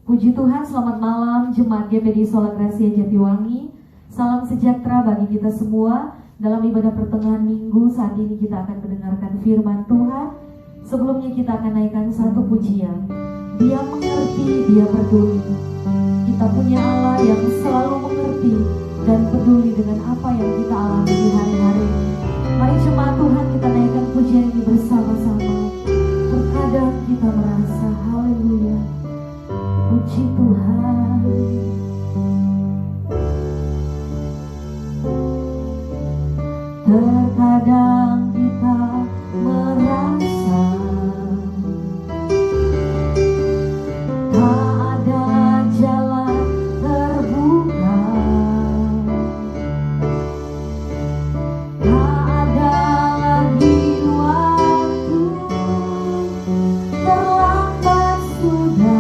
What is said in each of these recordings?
Puji Tuhan, selamat malam Jemaat GPD Sola Gracia Jatiwangi. Salam sejahtera bagi kita semua. Dalam ibadah pertengahan minggu saat ini kita akan mendengarkan firman Tuhan. Sebelumnya kita akan naikkan satu pujian. Dia mengerti, dia peduli. Kita punya Allah yang selalu mengerti dan peduli dengan apa yang kita alami di hari-hari ini. Mari jemaat Tuhan, kita naikkan pujian ini bersama-sama. Terkadang kita merasa haleluya, puji Tuhan. Terkadang kita merasa tak ada jalan terbuka, tak ada lagi waktu, terlambat sudah.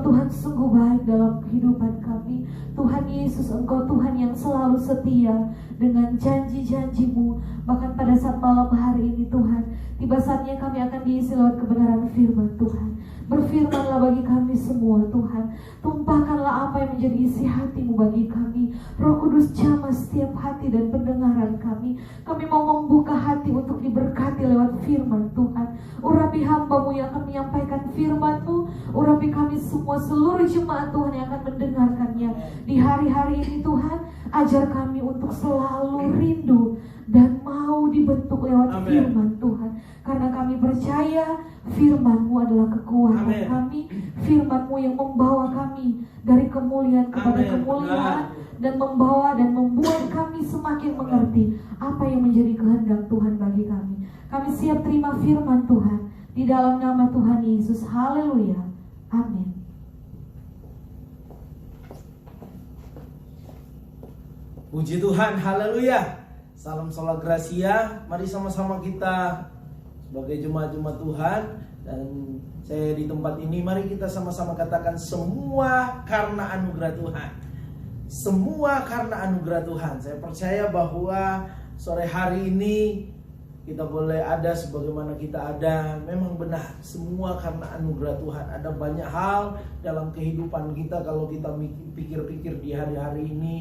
Tuhan sungguh baik dalam kehidupan kami. Tuhan Yesus, Engkau Tuhan yang selalu setia dengan janji-janji-Mu. Bahkan pada saat malam hari ini Tuhan, tiba saatnya kami akan diisi lewat kebenaran firman Tuhan. Berfirmanlah bagi kami semua Tuhan. Tumpahkanlah apa yang menjadi isi hati-Mu bagi kami. Roh Kudus jamah setiap hati dan pendengaran kami. Kami mau membuka hati untuk diberkati lewat firman Tuhan. Urapi hamba-Mu yang akan menyampaikan firman-Mu. Urapi kami semua, seluruh jemaat Tuhan yang akan mendengarkannya. Di hari-hari ini Tuhan, ajar kami untuk selalu rindu dan mau dibentuk lewat firman Tuhan. Karena kami percaya firman-Mu adalah kekuatan kami. Firman-Mu yang membawa kami dari kemuliaan kepada kemuliaan, dan membawa dan membuat kami semakin mengerti apa yang menjadi kehendak Tuhan bagi kami. Kami siap terima firman Tuhan di dalam nama Tuhan Yesus. Haleluya. Amin. Puji Tuhan, haleluya. Salam Sola Gracia. Mari sama-sama kita sebagai jemaat-jemaat Tuhan, dan saya di tempat ini, mari kita sama-sama katakan semua karena anugerah Tuhan. Semua karena anugerah Tuhan. Saya percaya bahwa sore hari ini kita boleh ada sebagaimana kita ada. Memang benar, semua karena anugerah Tuhan. Ada banyak hal dalam kehidupan kita, kalau kita pikir-pikir di hari-hari ini,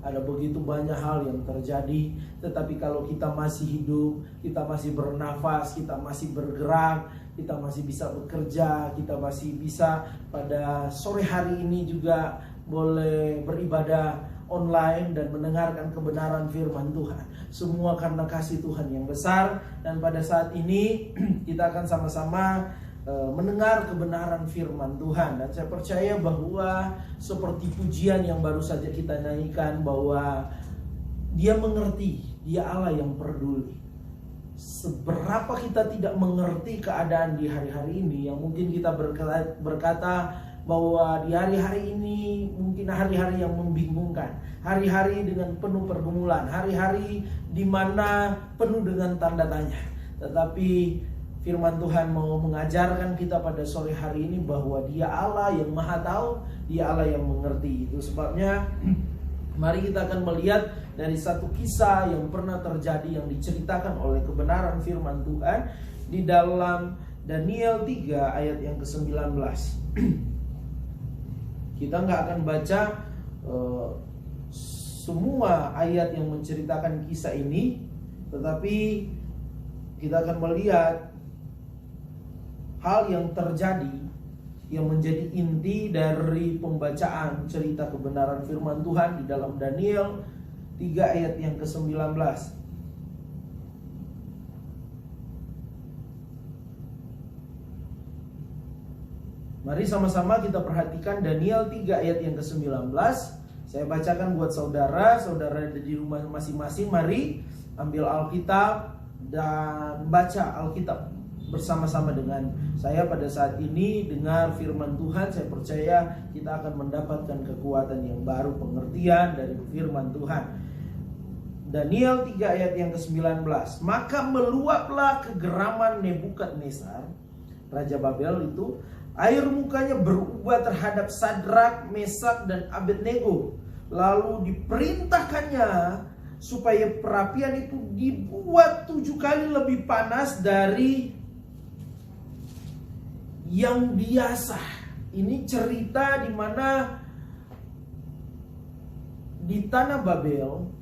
ada begitu banyak hal yang terjadi. Tetapi kalau kita masih hidup, kita masih bernafas, kita masih bergerak, kita masih bisa bekerja, kita masih bisa pada sore hari ini juga boleh beribadah online dan mendengarkan kebenaran firman Tuhan. Semua karena kasih Tuhan yang besar. Dan pada saat ini kita akan sama-sama mendengar kebenaran firman Tuhan. Dan saya percaya bahwa seperti pujian yang baru saja kita naikkan, bahwa Dia mengerti, Dia Allah yang peduli. Seberapa kita tidak mengerti keadaan di hari-hari ini, yang mungkin kita berkata bahwa di hari-hari ini mungkin hari-hari yang membingungkan, hari-hari dengan penuh pergumulan, hari-hari di mana penuh dengan tanda tanya. Tetapi firman Tuhan mau mengajarkan kita pada sore hari ini bahwa Dia Allah yang Maha Tahu, Dia Allah yang mengerti. Itu sebabnya mari kita akan melihat dari satu kisah yang pernah terjadi, yang diceritakan oleh kebenaran firman Tuhan di dalam Daniel 3 ayat yang ke-19. Kita nggak akan baca semua ayat yang menceritakan kisah ini, tetapi kita akan melihat hal yang terjadi yang menjadi inti dari pembacaan cerita kebenaran firman Tuhan di dalam Daniel 3 ayat yang ke-19. Mari sama-sama kita perhatikan Daniel 3 ayat yang ke-19. Saya bacakan buat saudara di rumah masing-masing. Mari ambil Alkitab dan baca Alkitab bersama-sama dengan saya pada saat ini. Dengar firman Tuhan. Saya percaya kita akan mendapatkan kekuatan yang baru, pengertian dari firman Tuhan. Daniel 3 ayat yang ke-19. Maka meluaplah kegeraman Nebukadnezar, Raja Babel itu. Air mukanya berubah terhadap Sadrak, Mesak, dan Abednego. Lalu diperintahkannya supaya perapian itu dibuat 7 kali lebih panas dari yang biasa. Ini cerita di mana di tanah Babel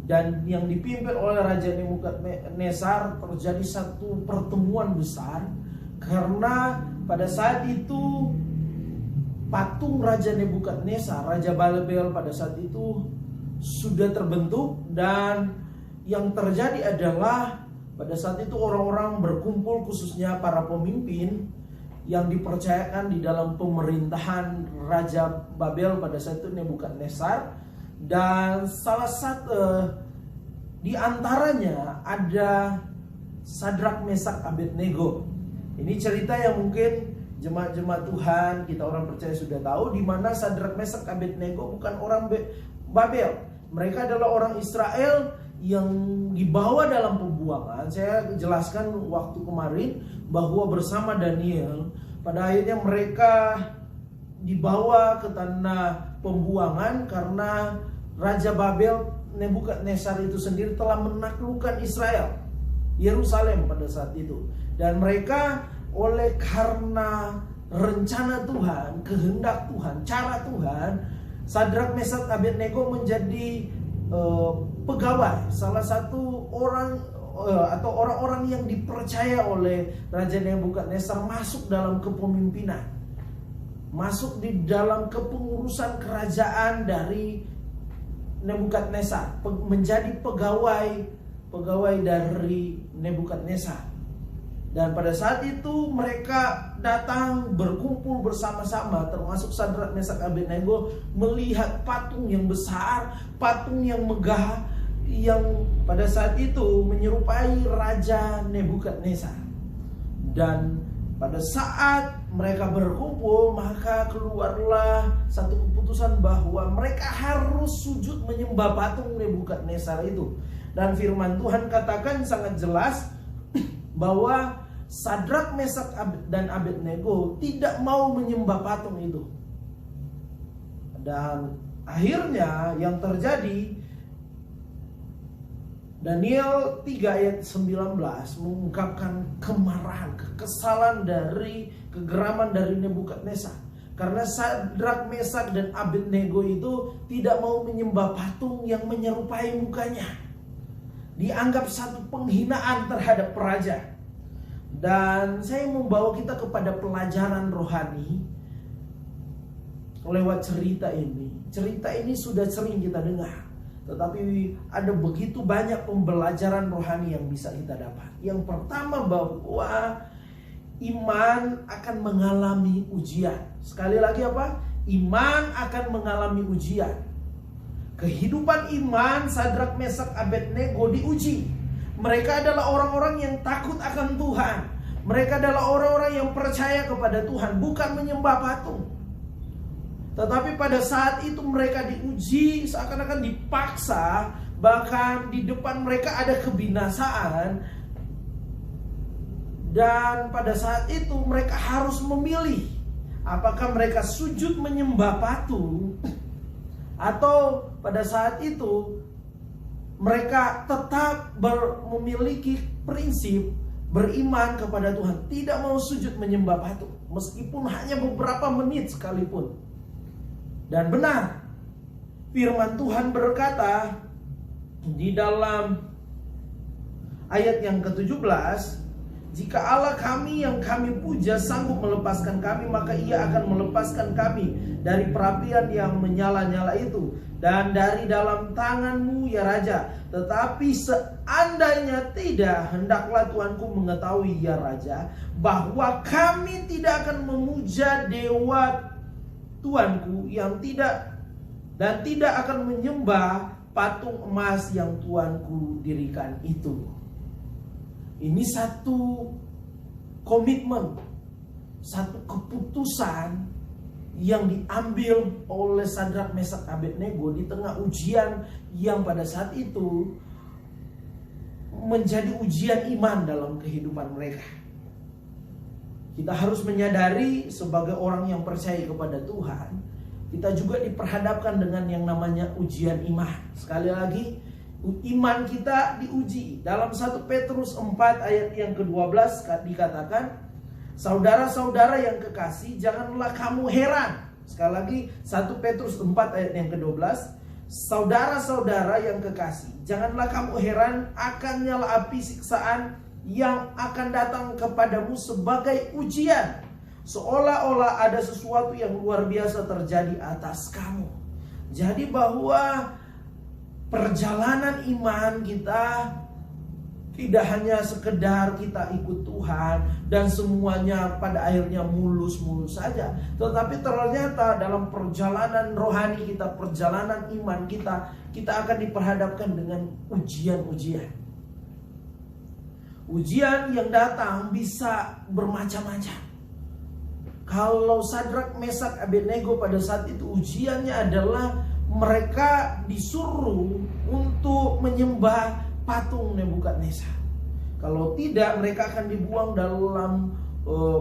dan yang dipimpin oleh Raja Nebukadnezar terjadi satu pertemuan besar, karena pada saat itu patung Raja Nebukadnezar, Raja Babel pada saat itu sudah terbentuk. Dan yang terjadi adalah pada saat itu orang-orang berkumpul, khususnya para pemimpin yang dipercayakan di dalam pemerintahan Raja Babel pada saat itu, Nebukadnezar. Dan salah satu di antaranya ada Sadrak, Mesak, Abednego. Ini cerita yang mungkin jemaat-jemaat Tuhan, kita orang percaya sudah tahu, di mana Sadrak, Mesak, Abednego bukan orang Babel. Mereka adalah orang Israel yang dibawa dalam pembuangan. Saya jelaskan waktu kemarin bahwa bersama Daniel, pada akhirnya mereka dibawa ke tanah pembuangan karena Raja Babel Nebukadnezar itu sendiri telah menaklukkan Israel, Yerusalem pada saat itu. Dan mereka oleh karena rencana Tuhan, kehendak Tuhan, cara Tuhan, Sadrak, Mesak, Abednego menjadi pegawai, salah satu orang atau orang-orang yang dipercaya oleh Raja Nebukadnezar masuk dalam kepemimpinan, masuk di dalam kepengurusan kerajaan dari Nebukadnezar, menjadi pegawai dari Nebukadnezar. Dan pada saat itu mereka datang berkumpul bersama-sama, termasuk Sadrak, Mesak, Abednego, melihat patung yang besar, patung yang megah, yang pada saat itu menyerupai Raja Nebukadnezar. Dan pada saat mereka berkumpul, maka keluarlah satu keputusan bahwa mereka harus sujud menyembah patung Nebukadnezar itu. Dan firman Tuhan katakan sangat jelas bahwa Sadrak, Mesak, dan Abednego tidak mau menyembah patung itu. Dan akhirnya yang terjadi, Daniel 3 ayat 19 mengungkapkan kemarahan, kekesalan dari kegeraman dari Nebukadnezar. Karena Sadrak, Mesak, dan Abednego itu tidak mau menyembah patung yang menyerupai mukanya. Dianggap satu penghinaan terhadap raja. Dan saya membawa kita kepada pelajaran rohani lewat cerita ini. Cerita ini sudah sering kita dengar, tetapi ada begitu banyak pembelajaran rohani yang bisa kita dapat. Yang pertama, bahwa iman akan mengalami ujian. Sekali lagi apa? Iman akan mengalami ujian. Kehidupan iman Sadrak, Mesak, Abednego diuji. Mereka adalah orang-orang yang takut akan Tuhan. Mereka adalah orang-orang yang percaya kepada Tuhan, bukan menyembah patung. Tetapi pada saat itu mereka diuji, seakan-akan dipaksa. Bahkan di depan mereka ada kebinasaan. Dan pada saat itu mereka harus memilih, apakah mereka sujud menyembah patung, atau pada saat itu mereka tetap memiliki prinsip beriman kepada Tuhan, tidak mau sujud menyembah patung, meskipun hanya beberapa menit sekalipun. Dan benar, firman Tuhan berkata di dalam ayat yang ke-17, jika Allah kami yang kami puja sanggup melepaskan kami, maka Ia akan melepaskan kami dari perapian yang menyala-nyala itu dan dari dalam tanganmu ya Raja. Tetapi seandainya tidak, hendaklah Tuanku mengetahui ya Raja, bahwa kami tidak akan memuja dewa Tuanku yang tidak akan menyembah patung emas yang Tuanku dirikan itu. Ini satu komitmen, satu keputusan yang diambil oleh Sadrak, Mesak, Abednego di tengah ujian yang pada saat itu menjadi ujian iman dalam kehidupan mereka. Kita harus menyadari sebagai orang yang percaya kepada Tuhan, kita juga diperhadapkan dengan yang namanya ujian iman. Sekali lagi, iman kita diuji. Dalam 1 Petrus 4 ayat yang ke-12 dikatakan, saudara-saudara yang kekasih, janganlah kamu heran. Sekali lagi 1 Petrus 4 ayat yang ke-12, saudara-saudara yang kekasih, janganlah kamu heran akan nyala api siksaan yang akan datang kepadamu sebagai ujian, seolah-olah ada sesuatu yang luar biasa terjadi atas kamu. Jadi bahwa perjalanan iman kita tidak hanya sekedar kita ikut Tuhan dan semuanya pada akhirnya mulus-mulus saja, tetapi ternyata dalam perjalanan rohani kita, perjalanan iman kita akan diperhadapkan dengan ujian-ujian. Ujian yang datang bisa bermacam-macam. Kalau Sadrak, Mesak, Abednego pada saat itu ujiannya adalah mereka disuruh untuk menyembah patung Nebukadnezar. Kalau tidak, mereka akan dibuang dalam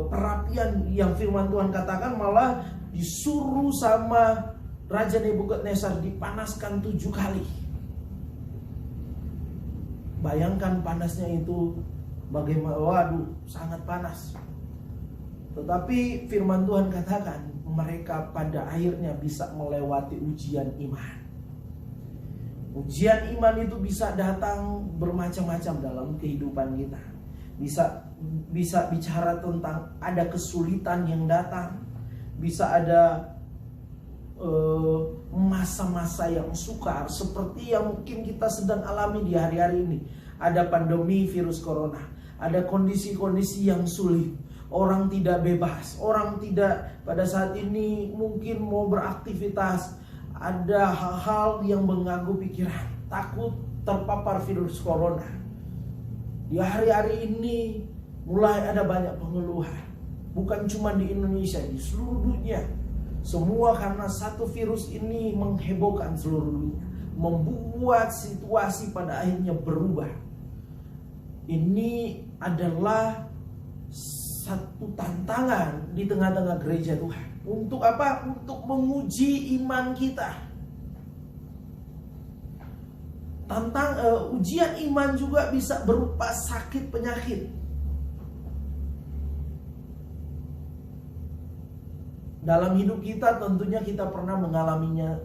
perapian yang firman Tuhan katakan malah disuruh sama Raja Nebukadnezar dipanaskan 7 kali. Bayangkan panasnya itu bagaimana, waduh, sangat panas. Tetapi firman Tuhan katakan mereka pada akhirnya bisa melewati ujian iman. Ujian iman itu bisa datang bermacam-macam dalam kehidupan kita. Bisa bicara tentang ada kesulitan yang datang, bisa ada masa-masa yang sukar seperti yang mungkin kita sedang alami di hari-hari ini. Ada pandemi virus corona, ada kondisi-kondisi yang sulit, orang tidak bebas, orang tidak pada saat ini mungkin mau beraktivitas. Ada hal-hal yang mengganggu pikiran, takut terpapar virus corona. Di hari-hari ini mulai ada banyak pengeluhan, bukan cuma di Indonesia, di seluruh dunia. Semua karena satu virus ini menghebohkan seluruh dunia, membuat situasi pada akhirnya berubah. Ini adalah satu tantangan di tengah-tengah gereja Tuhan. Untuk apa? Untuk menguji iman kita. Ujian iman juga bisa berupa sakit penyakit. Dalam hidup kita tentunya kita pernah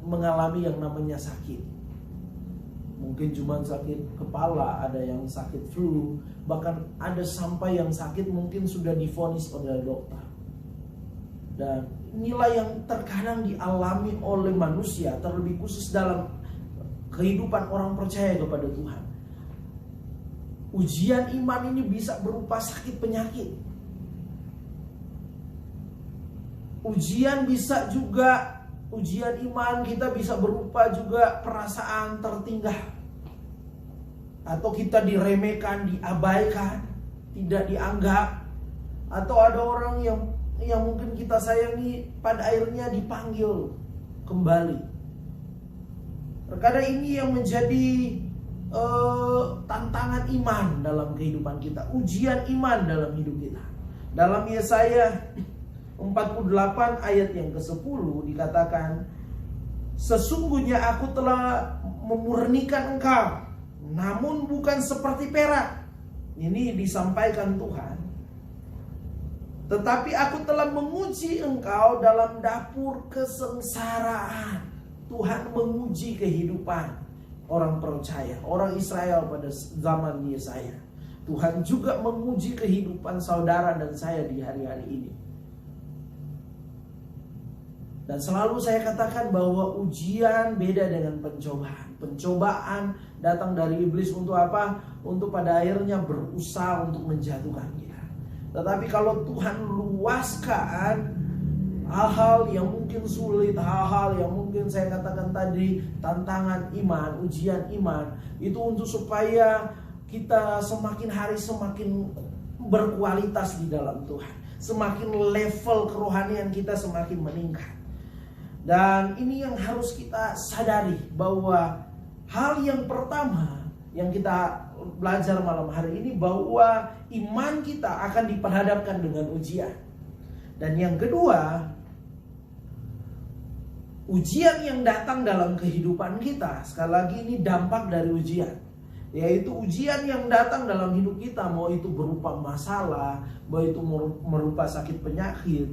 mengalami yang namanya sakit. Mungkin cuma sakit kepala, ada yang sakit flu, bahkan ada sampai yang sakit mungkin sudah divonis oleh dokter. Dan inilah yang terkadang dialami oleh manusia, terlebih khusus dalam kehidupan orang percaya kepada Tuhan. Ujian iman ini bisa berupa sakit penyakit. Ujian iman kita bisa berupa juga perasaan tertinggal. Atau kita diremehkan, diabaikan, tidak dianggap. Atau ada orang yang mungkin kita sayangi pada akhirnya dipanggil kembali. Terkadang ini yang menjadi tantangan iman dalam kehidupan kita, ujian iman dalam hidup kita. Dalam Yesaya 48 ayat yang ke-10 dikatakan, sesungguhnya aku telah memurnikan engkau, namun bukan seperti perak. Ini disampaikan Tuhan. Tetapi aku telah menguji engkau dalam dapur kesengsaraan. Tuhan menguji kehidupan orang percaya, orang Israel pada zaman Yesaya. Tuhan juga menguji kehidupan saudara dan saya di hari-hari ini. Dan selalu saya katakan bahwa ujian beda dengan pencobaan. Pencobaan datang dari iblis untuk apa? Untuk pada akhirnya berusaha untuk menjatuhkan kita. Tetapi kalau Tuhan luaskan hal-hal yang mungkin sulit, hal-hal yang mungkin saya katakan tadi, tantangan iman, ujian iman, itu untuk supaya kita semakin hari semakin berkualitas di dalam Tuhan. Semakin level kerohanian kita semakin meningkat. Dan ini yang harus kita sadari, bahwa hal yang pertama yang kita belajar malam hari ini, bahwa iman kita akan diperhadapkan dengan ujian. Dan yang kedua, ujian yang datang dalam kehidupan kita, sekali lagi ini dampak dari ujian. Yaitu ujian yang datang dalam hidup kita, mau itu berupa masalah, mau itu merupa sakit penyakit,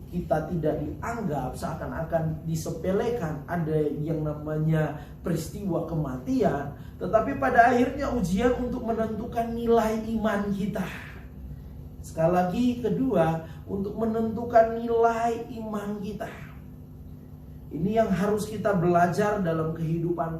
kita tidak dianggap, seakan-akan disepelekan, ada yang namanya peristiwa kematian. Tetapi pada akhirnya ujian untuk menentukan nilai iman kita. Sekali lagi kedua, untuk menentukan nilai iman kita. Ini yang harus kita belajar dalam kehidupan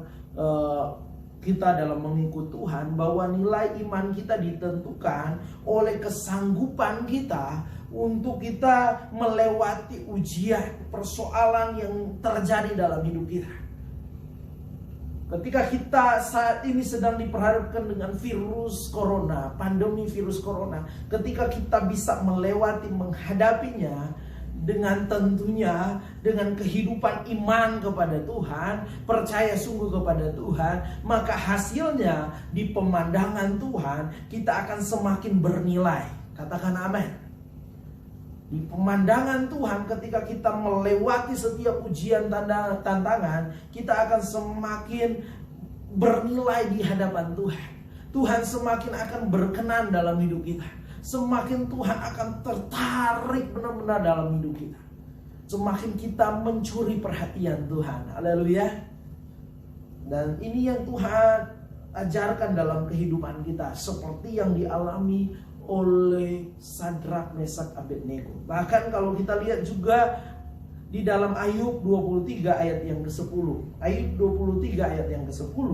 kita dalam mengikut Tuhan, bahwa nilai iman kita ditentukan oleh kesanggupan kita untuk kita melewati ujian, persoalan yang terjadi dalam hidup kita. Ketika kita saat ini sedang diperhadapkan dengan virus corona, pandemi virus corona, ketika kita bisa melewati, menghadapinya dengan tentunya dengan kehidupan iman kepada Tuhan, percaya sungguh kepada Tuhan, maka hasilnya di pemandangan Tuhan kita akan semakin bernilai. Katakan amin. Di pemandangan Tuhan, ketika kita melewati setiap ujian tantangan, kita akan semakin bernilai di hadapan Tuhan. Tuhan semakin akan berkenan dalam hidup kita. Semakin Tuhan akan tertarik benar-benar dalam hidup kita. Semakin kita mencuri perhatian Tuhan. Haleluya. Dan ini yang Tuhan ajarkan dalam kehidupan kita, seperti yang dialami oleh Sadrak, Mesak, Abednego. Bahkan kalau kita lihat juga di dalam Ayub 23 ayat yang ke-10. Ayub 23 ayat yang ke-10,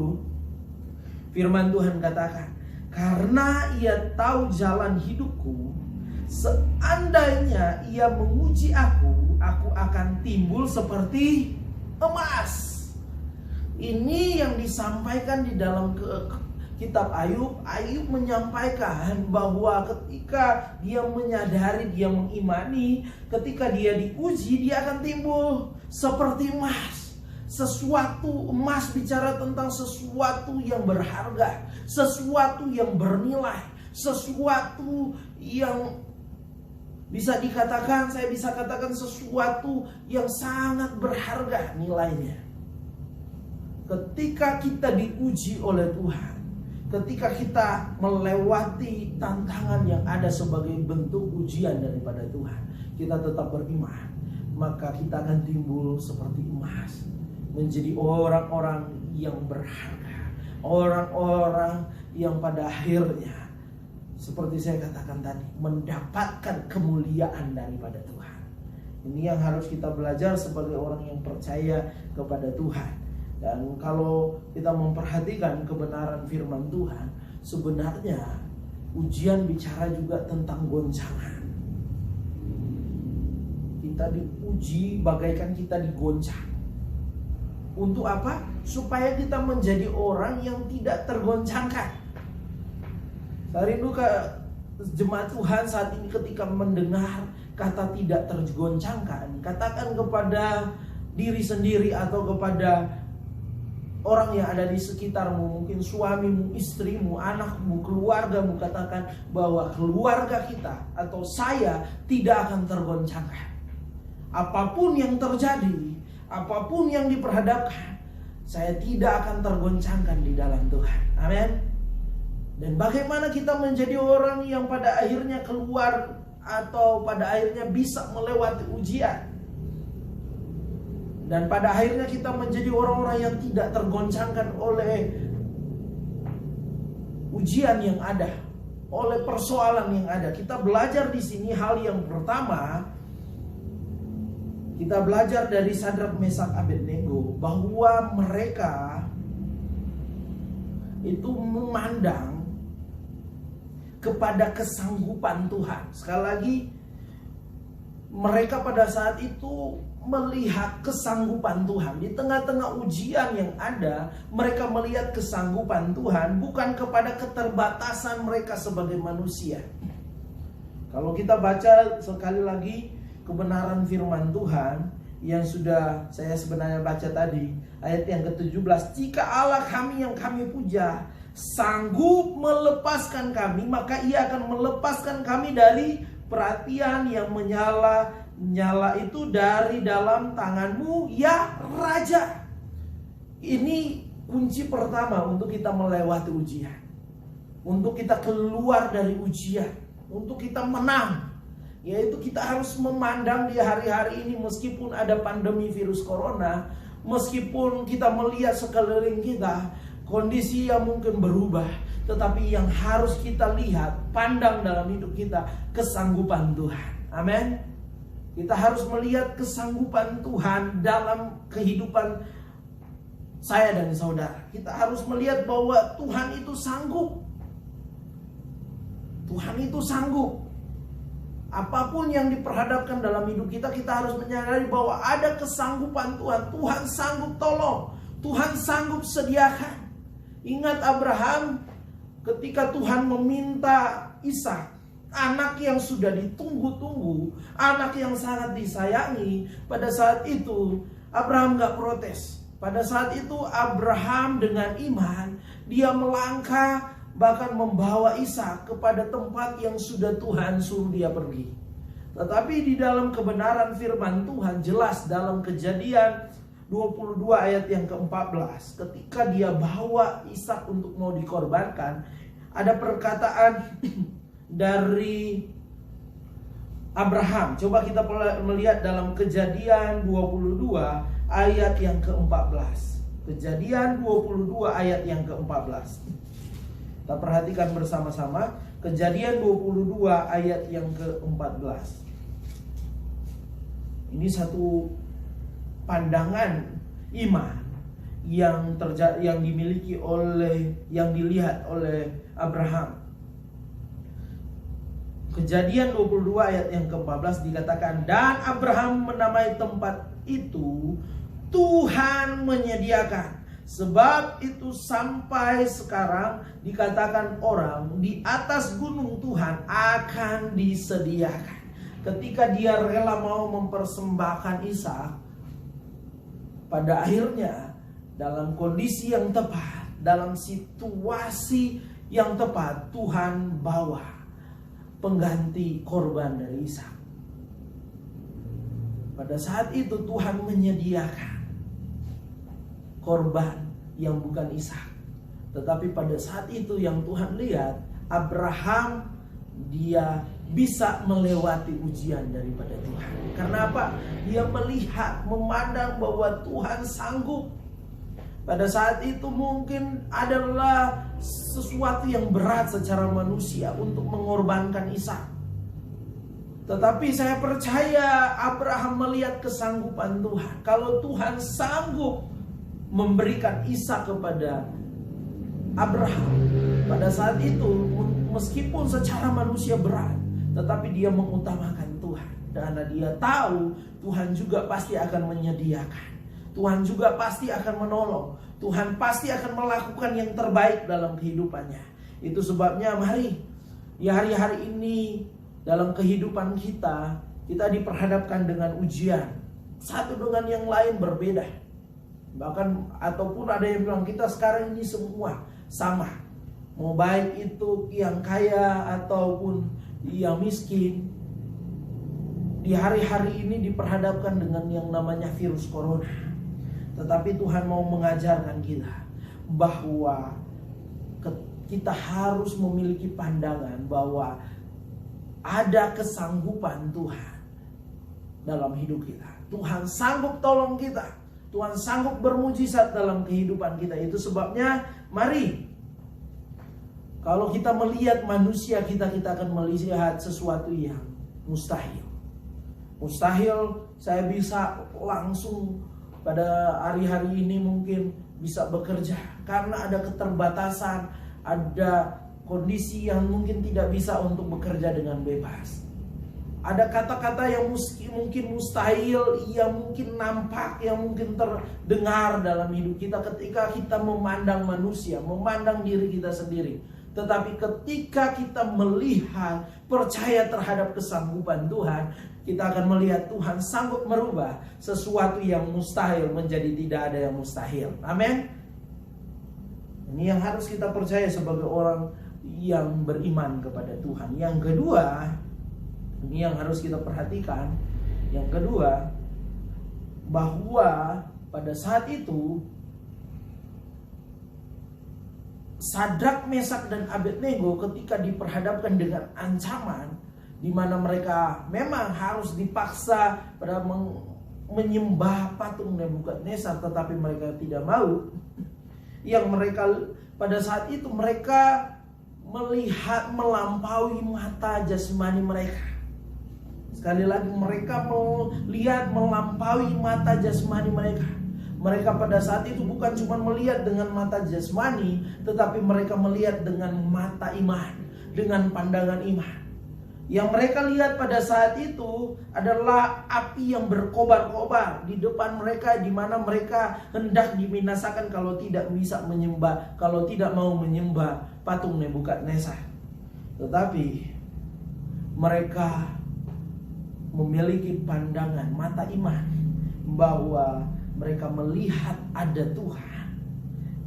firman Tuhan katakan, karena ia tahu jalan hidupku, seandainya ia menguji aku akan timbul seperti emas. Ini yang disampaikan di dalam kitab Ayub. Ayub menyampaikan bahwa ketika dia menyadari, dia mengimani, ketika dia diuji, dia akan timbul seperti emas. Sesuatu, emas bicara tentang sesuatu yang berharga, sesuatu yang bernilai, sesuatu yang bisa dikatakan, saya bisa katakan sesuatu yang sangat berharga nilainya. Ketika kita diuji oleh Tuhan, ketika kita melewati tantangan yang ada sebagai bentuk ujian daripada Tuhan, kita tetap beriman, maka kita akan timbul seperti emas, menjadi orang-orang yang berharga, orang-orang yang pada akhirnya, seperti saya katakan tadi, mendapatkan kemuliaan daripada Tuhan. Ini yang harus kita belajar sebagai orang yang percaya kepada Tuhan. Dan kalau kita memperhatikan kebenaran firman Tuhan, sebenarnya ujian bicara juga tentang goncangan. Kita diuji bagaikan kita digoncang. Untuk apa? Supaya kita menjadi orang yang tidak tergoncangkan. Saya rindu ke jemaat Tuhan saat ini ketika mendengar kata tidak tergoncangkan, katakan kepada diri sendiri atau kepada orang yang ada di sekitarmu, mungkin suamimu, istrimu, anakmu, keluargamu, katakan bahwa keluarga kita atau saya tidak akan tergoncangkan. Apapun yang terjadi, apapun yang diperhadapkan, saya tidak akan tergoncangkan di dalam Tuhan. Amin. Dan bagaimana kita menjadi orang yang pada akhirnya keluar atau pada akhirnya bisa melewati ujian. Dan pada akhirnya kita menjadi orang-orang yang tidak tergoncangkan oleh ujian yang ada, oleh persoalan yang ada. Kita belajar di sini hal yang pertama, kita belajar dari Sadrak, Mesak, Abednego bahwa mereka itu memandang kepada kesanggupan Tuhan. Sekali lagi, mereka pada saat itu melihat kesanggupan Tuhan. Di tengah-tengah ujian yang ada, mereka melihat kesanggupan Tuhan, bukan kepada keterbatasan mereka sebagai manusia. Kalau kita baca sekali lagi kebenaran firman Tuhan yang sudah saya sebenarnya baca tadi, ayat yang ke-17, jika Allah kami yang kami puja sanggup melepaskan kami, maka ia akan melepaskan kami dari perhatian yang menyala itu dari dalam tanganmu ya Raja. Ini kunci pertama untuk kita melewati ujian, untuk kita keluar dari ujian, untuk kita menang, yaitu kita harus memandang di hari-hari ini, meskipun ada pandemi virus corona, meskipun kita melihat sekeliling kita kondisi yang mungkin berubah, tetapi yang harus kita lihat, pandang dalam hidup kita, kesanggupan Tuhan. Amin. Kita harus melihat kesanggupan Tuhan dalam kehidupan saya dan saudara. Kita harus melihat bahwa Tuhan itu sanggup. Tuhan itu sanggup. Apapun yang diperhadapkan dalam hidup kita, kita harus menyadari bahwa ada kesanggupan Tuhan. Tuhan sanggup tolong. Tuhan sanggup sediakan. Ingat Abraham ketika Tuhan meminta Ishak, anak yang sudah ditunggu-tunggu, anak yang sangat disayangi. Pada saat itu Abraham gak protes. Pada saat itu Abraham dengan iman, dia melangkah, bahkan membawa Ishak kepada tempat yang sudah Tuhan suruh dia pergi. Tetapi di dalam kebenaran firman Tuhan jelas dalam Kejadian 22 ayat yang ke-14, ketika dia bawa Ishak untuk mau dikorbankan, ada perkataan dari Abraham. Coba kita melihat dalam Kejadian 22 ayat yang ke-14. Kejadian 22 ayat yang ke-14. Kita perhatikan bersama-sama Kejadian 22 ayat yang ke-14. Ini satu pandangan iman yang dimiliki yang dilihat oleh Abraham. Kejadian 22 ayat yang ke-14 dikatakan, dan Abraham menamai tempat itu Tuhan menyediakan. Sebab itu sampai sekarang dikatakan orang, di atas gunung Tuhan akan disediakan. Ketika dia rela mau mempersembahkan Ishak, pada akhirnya dalam kondisi yang tepat, dalam situasi yang tepat, Tuhan bawa pengganti korban dari Ishak. Pada saat itu Tuhan menyediakan korban yang bukan Ishak. Tetapi pada saat itu yang Tuhan lihat, Abraham dia bisa melewati ujian daripada Tuhan. Karena apa? Dia melihat, memandang bahwa Tuhan sanggup. Pada saat itu mungkin adalah sesuatu yang berat secara manusia untuk mengorbankan Ishak. Tetapi saya percaya Abraham melihat kesanggupan Tuhan. Kalau Tuhan sanggup memberikan Ishak kepada Abraham, pada saat itu meskipun secara manusia berat, tetapi dia mengutamakan Tuhan. Karena dia tahu Tuhan juga pasti akan menyediakan. Tuhan juga pasti akan menolong. Tuhan pasti akan melakukan yang terbaik dalam kehidupannya. Itu sebabnya mari di hari-hari ini dalam kehidupan kita diperhadapkan dengan ujian. Satu dengan yang lain berbeda. Bahkan ataupun ada yang bilang kita sekarang ini semua sama. Mau baik itu yang kaya ataupun yang miskin. Di hari-hari ini diperhadapkan dengan yang namanya virus corona. Tetapi Tuhan mau mengajarkan kita bahwa kita harus memiliki pandangan bahwa ada kesanggupan Tuhan dalam hidup kita. Tuhan sanggup tolong kita. Tuhan sanggup bermujizat dalam kehidupan kita. Itu sebabnya mari, kalau kita melihat manusia, kita akan melihat sesuatu yang mustahil. Mustahil saya bisa langsung pada hari-hari ini mungkin bisa bekerja, karena ada keterbatasan, ada kondisi yang mungkin tidak bisa untuk bekerja dengan bebas. Ada kata-kata yang mungkin mustahil, yang mungkin nampak, yang mungkin terdengar dalam hidup kita ketika kita memandang manusia, memandang diri kita sendiri. Tetapi ketika kita melihat, percaya terhadap kesanggupan Tuhan, kita akan melihat Tuhan sanggup merubah sesuatu yang mustahil menjadi tidak ada yang mustahil. Amin. Ini yang harus kita percaya sebagai orang yang beriman kepada Tuhan. Yang kedua, ini yang harus kita perhatikan. Yang kedua, bahwa pada saat itu Sadrak, Mesak, dan Abednego ketika diperhadapkan dengan ancaman di mana mereka memang harus dipaksa pada menyembah patung Nebukadnezar, tetapi mereka tidak mau. Yang mereka pada saat itu mereka melihat melampaui mata jasmani mereka. Sekali lagi, mereka melihat melampaui mata jasmani mereka. Mereka pada saat itu bukan cuma melihat dengan mata jasmani, tetapi mereka melihat dengan mata iman, dengan pandangan iman. Yang mereka lihat pada saat itu adalah api yang berkobar-kobar di depan mereka, di mana mereka hendak dibinasakan kalau tidak bisa menyembah, kalau tidak mau menyembah patung Nebukadnezar. Tetapi mereka memiliki pandangan mata iman bahwa mereka melihat ada Tuhan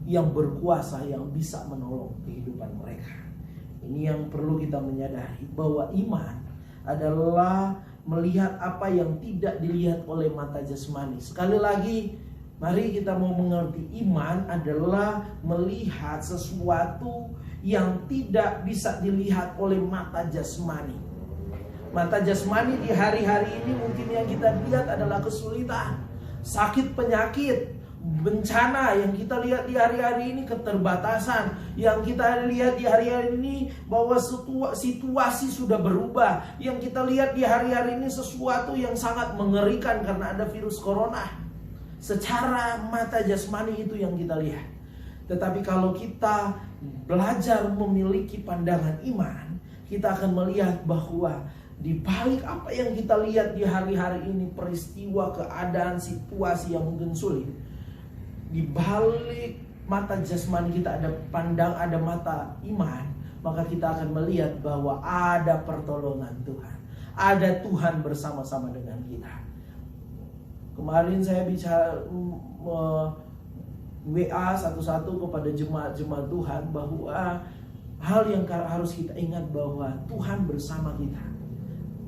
yang berkuasa, yang bisa menolong kehidupan mereka. Ini yang perlu kita menyadari, bahwa iman adalah melihat apa yang tidak dilihat oleh mata jasmani. Sekali lagi, mari kita mau mengerti, iman adalah melihat sesuatu yang tidak bisa dilihat oleh mata jasmani. Mata jasmani di hari-hari ini mungkin yang kita lihat adalah kesulitan, sakit, penyakit, bencana yang kita lihat di hari-hari ini, keterbatasan yang kita lihat di hari-hari ini, bahwa situasi sudah berubah. Yang kita lihat di hari-hari ini sesuatu yang sangat mengerikan karena ada virus corona. Secara mata jasmani itu yang kita lihat. Tetapi kalau kita belajar memiliki pandangan iman, kita akan melihat bahwa di balik apa yang kita lihat di hari-hari ini, peristiwa, keadaan, situasi yang mungkin sulit, di balik mata jasmani kita ada mata iman, maka kita akan melihat bahwa ada pertolongan Tuhan, ada Tuhan bersama-sama dengan kita. Kemarin saya bicara WA satu-satu kepada jemaat-jemaat Tuhan bahwa hal yang harus kita ingat bahwa Tuhan bersama kita.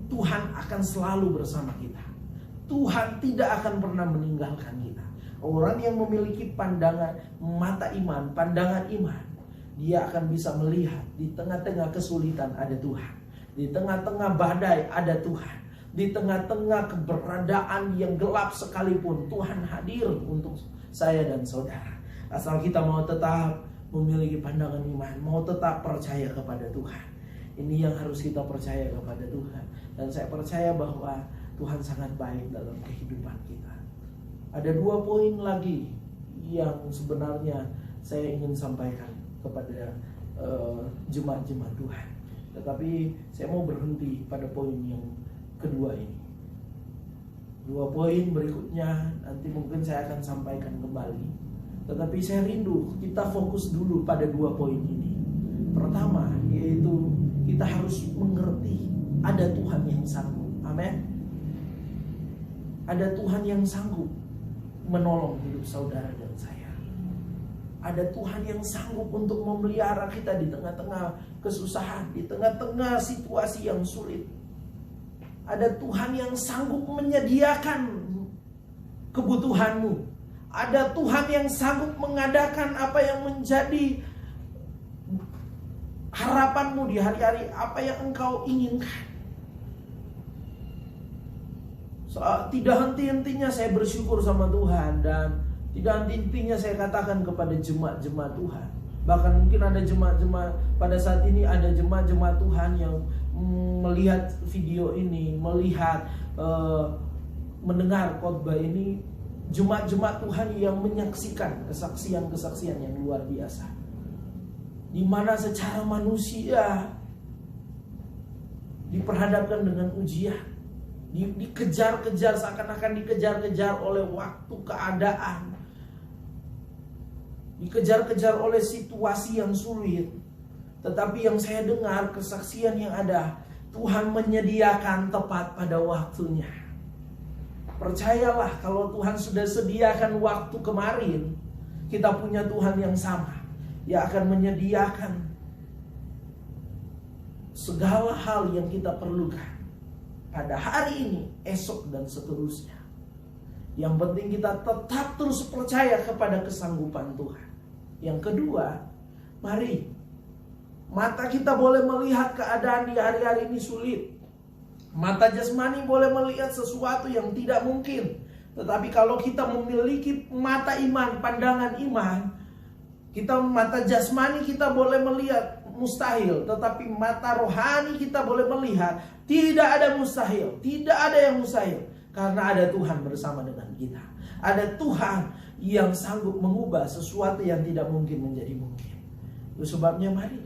Tuhan akan selalu bersama kita. Tuhan tidak akan pernah meninggalkan kita. Orang yang memiliki pandangan mata iman, pandangan iman, dia akan bisa melihat di tengah-tengah kesulitan ada Tuhan. Di tengah-tengah badai ada Tuhan. Di tengah-tengah keberadaan yang gelap sekalipun, Tuhan hadir untuk saya dan saudara. Asal kita mau tetap memiliki pandangan iman, mau tetap percaya kepada Tuhan. Ini yang harus kita percaya kepada Tuhan. Dan saya percaya bahwa Tuhan sangat baik dalam kehidupan kita. Ada 2 poin lagi yang sebenarnya saya ingin sampaikan kepada jemaat-jemaat Tuhan. Tetapi saya mau berhenti pada poin yang kedua ini. 2 poin berikutnya nanti mungkin saya akan sampaikan kembali. Tetapi saya rindu kita fokus dulu pada 2 poin ini. Pertama, yaitu kita harus mengerti ada Tuhan yang sanggup. Amin. Ada Tuhan yang sanggup menolong hidup saudara dan saya. Ada Tuhan yang sanggup untuk memelihara kita di tengah-tengah kesusahan, di tengah-tengah situasi yang sulit. Ada Tuhan yang sanggup menyediakan kebutuhanmu. Ada Tuhan yang sanggup mengadakan apa yang menjadi harapanmu di hari-hari, apa yang engkau inginkan. Tidak henti-hentinya saya bersyukur sama Tuhan, dan tidak henti-hentinya saya katakan kepada jemaat-jemaat Tuhan. Bahkan mungkin ada jemaat-jemaat pada saat ini, ada jemaat-jemaat Tuhan yang melihat video ini, melihat mendengar khotbah ini, jemaat-jemaat Tuhan yang menyaksikan kesaksian-kesaksian yang luar biasa, di mana secara manusia diperhadapkan dengan ujian, dikejar-kejar, seakan-akan dikejar-kejar oleh waktu, keadaan, dikejar-kejar oleh situasi yang sulit. Tetapi yang saya dengar, kesaksian yang ada, Tuhan menyediakan tepat pada waktunya. Percayalah, kalau Tuhan sudah sediakan waktu kemarin, kita punya Tuhan yang sama. Dia akan menyediakan segala hal yang kita perlukan pada hari ini, esok, dan seterusnya. Yang penting kita tetap terus percaya kepada kesanggupan Tuhan. Yang kedua, mari, mata kita boleh melihat keadaan di hari-hari ini sulit. Mata jasmani boleh melihat sesuatu yang tidak mungkin. Tetapi kalau kita memiliki mata iman, pandangan iman, mata jasmani kita boleh melihat mustahil, tetapi mata rohani kita boleh melihat tidak ada mustahil, tidak ada yang mustahil, karena ada Tuhan bersama dengan kita. Ada Tuhan yang sanggup mengubah sesuatu yang tidak mungkin menjadi mungkin. Itu sebabnya mari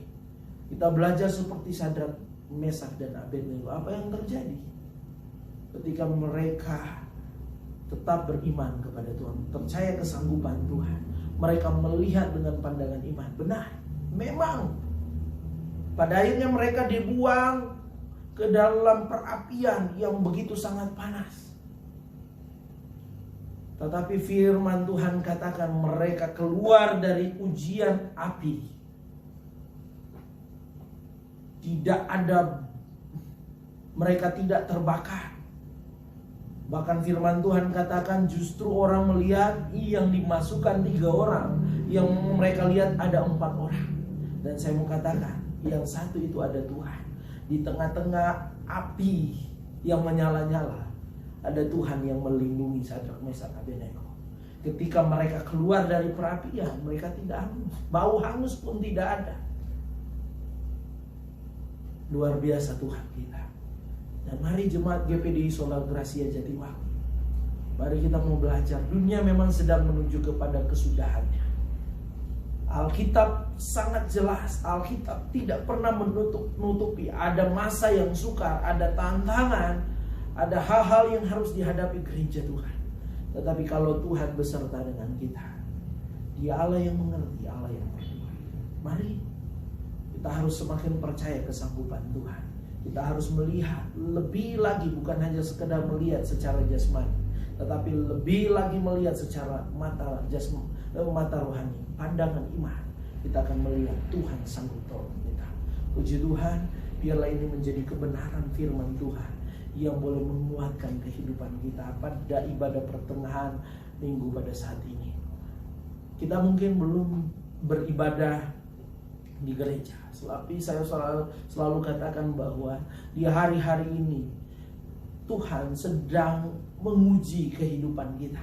kita belajar seperti Sadrak, Mesak, dan Abednego. Apa yang terjadi ketika mereka tetap beriman kepada Tuhan, percaya kesanggupan Tuhan. Mereka melihat dengan pandangan iman. Benar, memang pada akhirnya mereka dibuang ke dalam perapian yang begitu sangat panas. Tetapi firman Tuhan katakan mereka keluar dari ujian api. Tidak ada, mereka tidak terbakar. Bahkan firman Tuhan katakan justru orang melihat yang dimasukkan 3 orang, yang mereka lihat ada 4 orang. Dan saya mau katakan, yang satu itu ada Tuhan. Di tengah-tengah api yang menyala-nyala, ada Tuhan yang melindungi Sadrak, Mesak, Abednego. Ketika mereka keluar dari perapian, mereka tidak hangus. Bau hangus pun tidak ada. Luar biasa Tuhan kita. Dan mari jemaat GPDI Sola Gracia Jatiwangi, mari kita mau belajar. Dunia memang sedang menuju kepada kesudahannya. Alkitab sangat jelas. Alkitab tidak pernah menutupi. Ada masa yang sukar, ada tantangan, ada hal-hal yang harus dihadapi gereja Tuhan. Tetapi kalau Tuhan beserta dengan kita, Dia Allah yang mengerti, Allah yang berbuat. Mari kita harus semakin percaya kesanggupan Tuhan. Kita harus melihat lebih lagi, bukan hanya sekedar melihat secara jasmani, tetapi lebih lagi melihat secara mata jasmani, mata rohani, pandangan iman. Kita akan melihat Tuhan sanggup tolong kita. Puji Tuhan, biarlah ini menjadi kebenaran firman Tuhan yang boleh menguatkan kehidupan kita pada ibadah pertengahan minggu pada saat ini. Kita mungkin belum beribadah di gereja, tapi saya selalu katakan bahwa di hari-hari ini Tuhan sedang menguji kehidupan kita.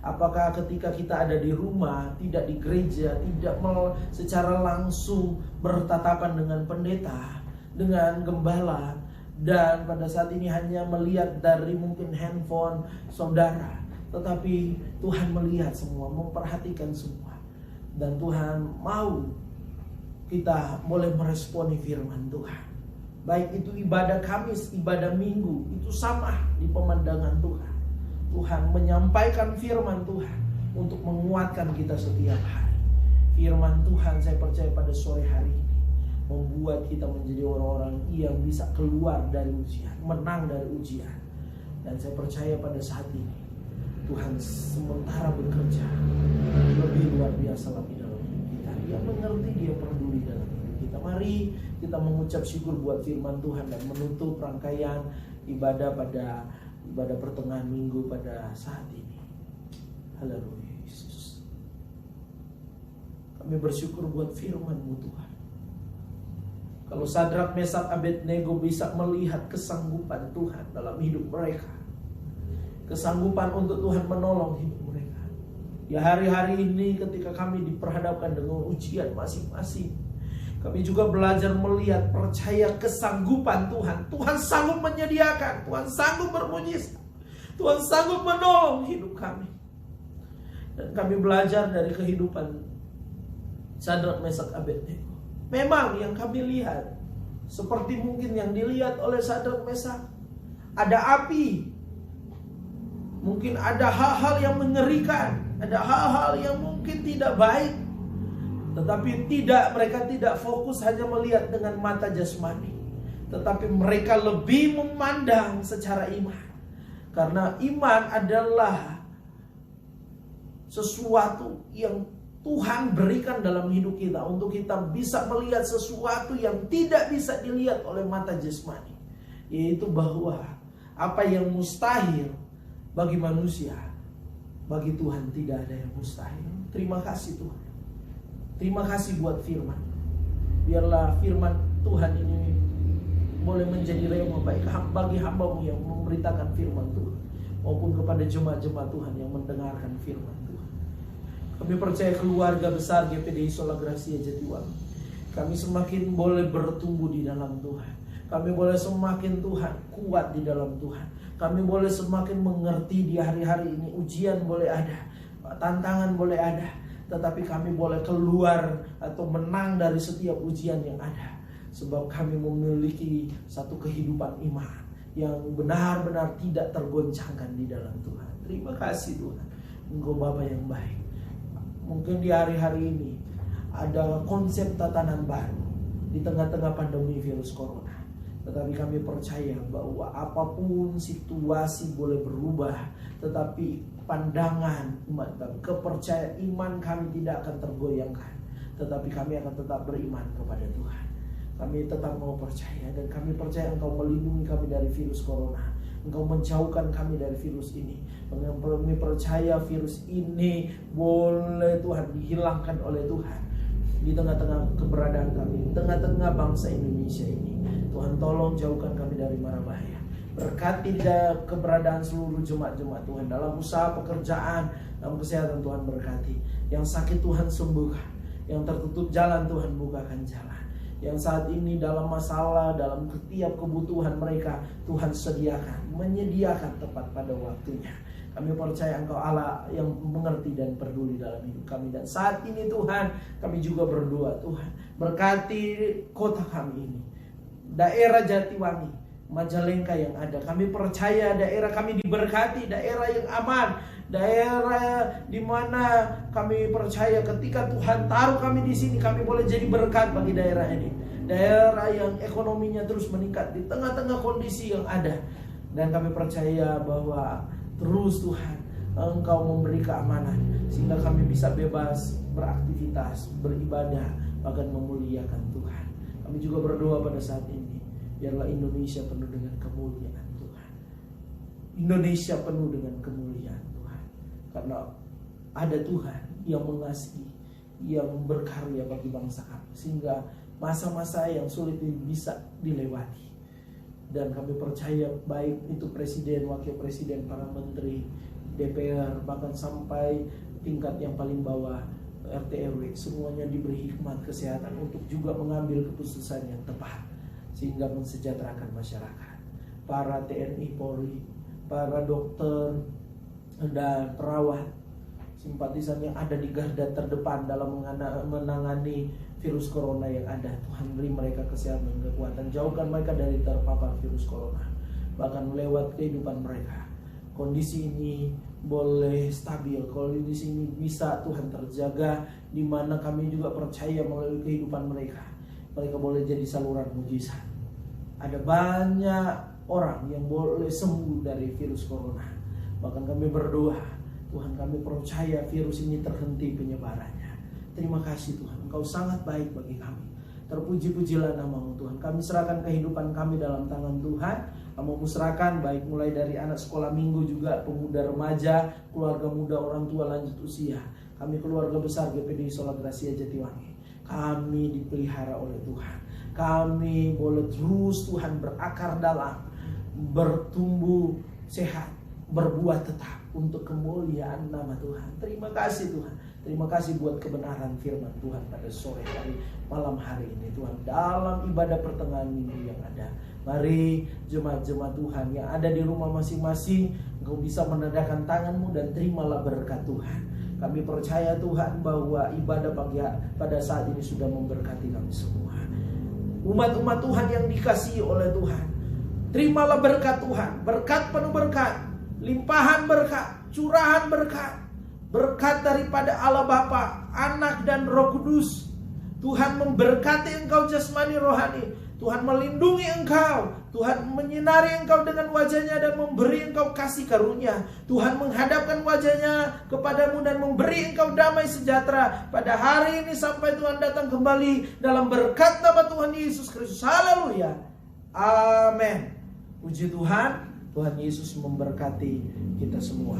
Apakah ketika kita ada di rumah, tidak di gereja, tidak secara langsung bertatapan dengan pendeta, dengan gembala, dan pada saat ini hanya melihat dari mungkin handphone saudara, tetapi Tuhan melihat semua, memperhatikan semua, dan Tuhan mau kita boleh meresponi firman Tuhan. Baik itu ibadah Kamis, ibadah Minggu, itu sama di pemandangan Tuhan. Tuhan menyampaikan firman Tuhan untuk menguatkan kita setiap hari. Firman Tuhan, saya percaya pada sore hari ini membuat kita menjadi orang-orang yang bisa keluar dari ujian, menang dari ujian. Dan saya percaya pada saat ini Tuhan sementara bekerja lebih luar biasa lagi dalam hidup kita. Dia mengerti, Dia peduli dalam hidup kita. Mari kita mengucap syukur buat firman Tuhan dan menutup rangkaian ibadah pada ibadah pertengahan minggu pada saat ini. Haleluya Yesus. Kami bersyukur buat firman-Mu Tuhan. Kalau Sadrak, Mesak, Abednego bisa melihat kesanggupan Tuhan dalam hidup mereka, kesanggupan untuk Tuhan menolong hidup mereka. Ya, hari-hari ini ketika kami diperhadapkan dengan ujian masing-masing, kami juga belajar melihat, percaya kesanggupan Tuhan. Tuhan sanggup menyediakan, Tuhan sanggup bermujizat, Tuhan sanggup menolong hidup kami. Dan kami belajar dari kehidupan Sadrak, Mesak, Abednego. Memang yang kami lihat seperti mungkin yang dilihat oleh Sadrak, Mesak, ada api. Mungkin ada hal-hal yang mengerikan, ada hal-hal yang mungkin tidak baik. Tetapi mereka tidak fokus hanya melihat dengan mata jasmani, tetapi mereka lebih memandang secara iman. Karena iman adalah sesuatu yang Tuhan berikan dalam hidup kita, untuk kita bisa melihat sesuatu yang tidak bisa dilihat oleh mata jasmani, yaitu bahwa apa yang mustahil bagi manusia, bagi Tuhan tidak ada yang mustahil. Terima kasih Tuhan. Terima kasih buat firman. Biarlah firman Tuhan ini boleh menjadi rema baik bagi hamba-Mu yang memberitakan firman Tuhan, maupun kepada jemaat-jemaat Tuhan yang mendengarkan firman Tuhan. Kami percaya keluarga besar GPDI Sola Gracia Jatiwangi, kami semakin boleh bertumbuh di dalam Tuhan. Kami boleh semakin Tuhan kuat di dalam Tuhan. Kami boleh semakin mengerti di hari-hari ini. Ujian boleh ada, tantangan boleh ada, tetapi kami boleh keluar atau menang dari setiap ujian yang ada. Sebab kami memiliki satu kehidupan iman yang benar-benar tidak tergoncangkan di dalam Tuhan. Terima kasih Tuhan, Engkau Bapa yang baik. Mungkin di hari-hari ini ada konsep tatanan baru di tengah-tengah pandemi virus corona. Tetapi kami percaya bahwa apapun situasi boleh berubah, tetapi pandangan iman kami, kepercayaan iman kami tidak akan tergoyangkan. Tetapi kami akan tetap beriman kepada Tuhan. Kami tetap mau percaya, dan kami percaya Engkau melindungi kami dari virus corona. Engkau menjauhkan kami dari virus ini. Kami percaya virus ini boleh Tuhan dihilangkan oleh Tuhan di tengah-tengah keberadaan kami, di tengah-tengah bangsa Indonesia ini. Tuhan tolong jauhkan kami dari mara bahaya. Berkati keberadaan seluruh jemaat-jemaat Tuhan dalam usaha pekerjaan, dalam kesehatan Tuhan berkati. Yang sakit Tuhan sembuhkan, yang tertutup jalan Tuhan bukakan jalan. Yang saat ini dalam masalah, dalam setiap kebutuhan mereka Tuhan sediakan, menyediakan tepat pada waktunya. Kami percaya Engkau Allah yang mengerti dan peduli dalam hidup kami. Dan saat ini Tuhan, kami juga berdoa Tuhan, berkati kota kami ini, daerah Jatiwangi, Majalengka yang ada. Kami percaya daerah kami diberkati, daerah yang aman, daerah di mana kami percaya ketika Tuhan taruh kami di sini, kami boleh jadi berkat bagi daerah ini. Daerah yang ekonominya terus meningkat di tengah-tengah kondisi yang ada. Dan kami percaya bahwa terus Tuhan Engkau memberi keamanan sehingga kami bisa bebas beraktivitas, beribadah, bahkan memuliakan Tuhan. Kami juga berdoa pada saat ini, biarlah Indonesia penuh dengan kemuliaan Tuhan. Indonesia penuh dengan kemuliaan Tuhan. Karena ada Tuhan yang mengasihi, yang berkarya bagi bangsa kami, sehingga masa-masa yang sulit ini bisa dilewati. Dan kami percaya baik itu presiden, wakil presiden, para menteri, DPR, bahkan sampai tingkat yang paling bawah, RT RW, semuanya diberi hikmat kesehatan untuk juga mengambil keputusan yang tepat sehingga mensejahterakan masyarakat. Para TNI Polri, para dokter dan perawat, simpatisan yang ada di garda terdepan dalam menangani virus corona yang ada, Tuhan beri mereka kesehatan dan kekuatan. Jauhkan mereka dari terpapar virus corona, bahkan lewat kehidupan mereka. Kondisi ini boleh stabil, kondisi ini bisa Tuhan terjaga, di mana kami juga percaya melalui kehidupan mereka boleh jadi saluran mujizat. Ada banyak orang yang boleh sembuh dari virus corona. Bahkan kami berdoa, Tuhan kami percaya virus ini terhenti penyebarannya. Terima kasih Tuhan, Engkau sangat baik bagi kami. Terpuji-pujilah nama-Mu Tuhan. Kami serahkan kehidupan kami dalam tangan Tuhan. Kamu serahkan baik mulai dari anak sekolah minggu, juga pemuda remaja, keluarga muda, orang tua lanjut usia. Kami keluarga besar GPD Sola Gracia Jatiwangi, kami dipelihara oleh Tuhan. Kami boleh terus Tuhan berakar dalam, bertumbuh sehat, berbuah tetap untuk kemuliaan nama Tuhan. Terima kasih Tuhan. Terima kasih buat kebenaran firman Tuhan pada sore hari, malam hari ini Tuhan. Dalam ibadah pertengahan minggu yang ada, mari jemaat-jemaat Tuhan yang ada di rumah masing-masing, Engkau bisa menadahkan tangan-Mu dan terimalah berkat Tuhan. Kami percaya Tuhan bahwa ibadah pagi pada saat ini sudah memberkati kami semua. Umat-umat Tuhan yang dikasihi oleh Tuhan, terimalah berkat Tuhan. Berkat penuh berkat, limpahan berkat, curahan berkat. Berkat daripada Allah Bapa, Anak dan Roh Kudus. Tuhan memberkati engkau jasmani rohani. Tuhan melindungi engkau. Tuhan menyinari engkau dengan wajahnya dan memberi engkau kasih karunia. Tuhan menghadapkan wajahnya kepadamu dan memberi engkau damai sejahtera pada hari ini sampai Tuhan datang kembali, dalam berkat nama Tuhan Yesus Kristus. Haleluya. Amin. Puji Tuhan. Tuhan Yesus memberkati kita semua.